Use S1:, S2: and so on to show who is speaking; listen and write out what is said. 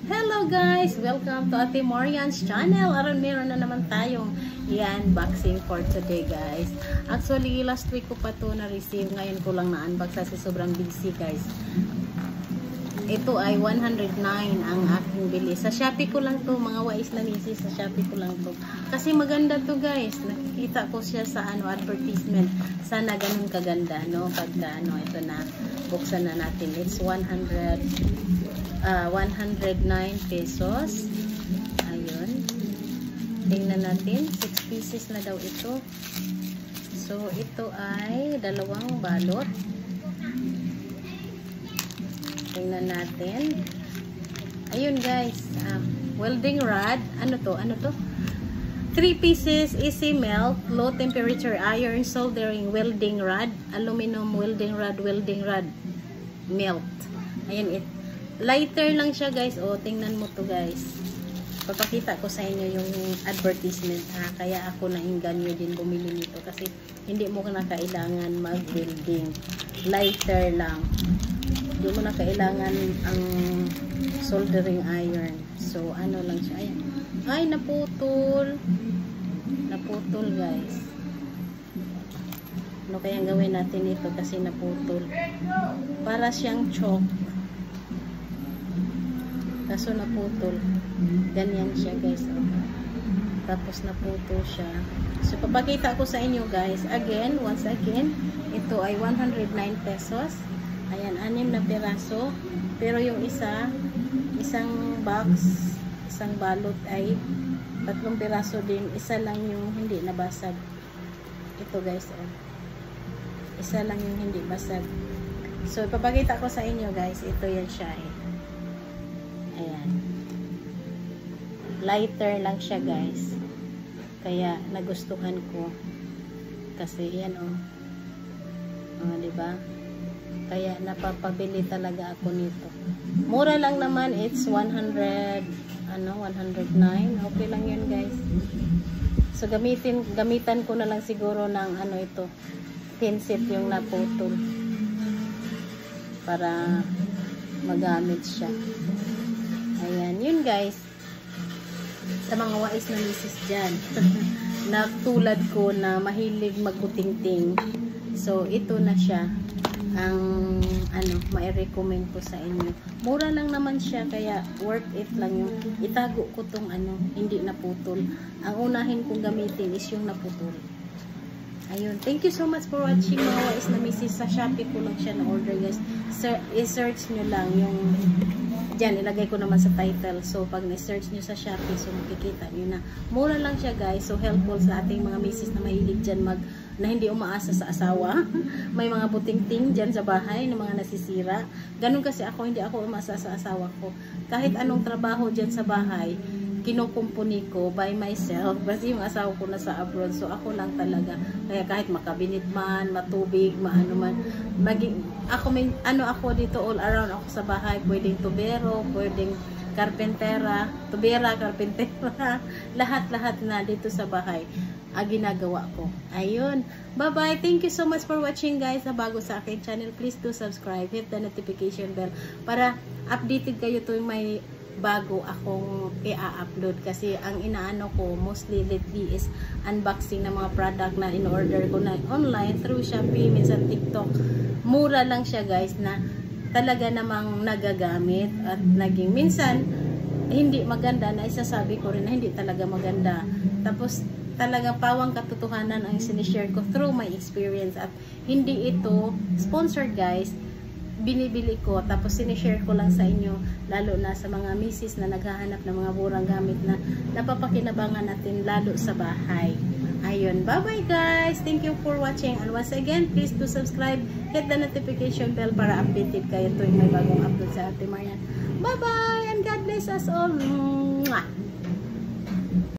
S1: Hello guys! Welcome to Ate Marian's channel. Aron meron na naman tayong i-unboxing for today guys. Actually, last week ko pa to na-receive. Ngayon ko lang na-unbox kasi sobrang busy guys. Ito ay 109 ang aking bili. Sa Shopee ko lang to, mga wais na misis. Sa Shopee ko lang to. Kasi maganda to guys. Nakikita ko siya sa advertisement. Sana ganun kaganda, no? Pagka, ito na. Buksan na natin. It's 109 pesos. Ayun. Tingnan natin. 6 pieces na daw ito. So, ito ay dalawang balot. Tingnan natin. Ayun guys. Welding rod. Ano to? 3 pieces easy melt, low temperature iron soldering welding rod, aluminum welding rod, melt. Ayan it. Lighter lang siya guys. O, tingnan mo to guys. Papakita ko sa inyo yung advertisement. Kaya ako nainganyo din bumili nito kasi hindi mo na kailangan mag-welding. Lighter lang. Hindi mo na kailangan ang soldering iron. So, ano lang siya. Ayan. Ay, naputol. Naputol guys. Ano kayang gawin natin ito kasi naputol. Para siyang chalk. Kaso naputol. Ganyan siya guys. Tapos naputol siya. So, papakita ko sa inyo guys. Again, once again, ito ay 109 pesos. Ayan, 6 na piraso. Pero yung isang box, isang balot ay 3 piraso din. Isa lang yung hindi nabasag. Ito guys. Isa lang yung hindi basag. So, ipapakita ko sa inyo guys. Ito yan siya eh. Ayan. Lighter lang siya guys. Kaya nagustuhan ko. Kasi yan oh. Diba? Kaya napapabili talaga ako nito. Mura lang naman. It's 109. Okay lang yun guys. So gamitan ko na lang siguro ng ito. Pinset yung naputol. Para magamit siya. Ayan. Yun guys. Sa mga wais na misis dyan. Na tulad ko na mahilig magbuting-ting. So ito na siya. Ang mai-recommend ko sa inyo. Mura lang naman siya kaya worth it lang yung itago ko tong hindi naputol. Ang unahin kong gamitin is yung naputol. Ayun. Thank you so much for watching mga wais na misis. Sa Shopee ko lang siya na order guys. I-search nyo lang yung dyan, ilagay ko naman sa title. So, pag na-search nyo sa Shopee, so makikita nyo na. Mura lang siya guys. So, helpful sa ating mga misis na mahilig dyan na hindi umaasa sa asawa. May mga buting-ting dyan sa bahay na mga nasisira. Ganun kasi ako, hindi ako umaasa sa asawa ko. Kahit anong trabaho dyan sa bahay, kinukumpuni ko by myself. Kasi yung asawa ko nasa abroad. So, ako lang talaga. Kaya kahit makabinit man, matubig, maano man. Ako dito all around ako sa bahay. Pwedeng tubero, pwedeng karpentera, tubera, karpentera. Lahat-lahat na dito sa bahay. Ginagawa ko. Ayun. Bye-bye. Thank you so much for watching guys. Bago sa aking channel, please do subscribe. Hit the notification bell para updated kayo tuwing may bago akong i-upload kasi ang inaano ko mostly lately is unboxing ng mga product na in-order ko na online through Shopee, minsan TikTok. Mura lang siya guys na talaga namang nagagamit at naging minsan hindi maganda na isasabi ko rin na hindi talaga maganda. Tapos talagang pawang katotohanan ang sinishare ko through my experience at hindi ito sponsored guys. Binibili ko tapos sinishare ko lang sa inyo lalo na sa mga misis na naghahanap ng mga murang gamit na napapakinabangan natin lalo sa bahay. Ayun, bye bye guys, thank you for watching and once again please do subscribe, hit the notification bell para updated kayo tuwing may bagong upload sa Ate Marian. Bye bye and God bless us all. Mwah!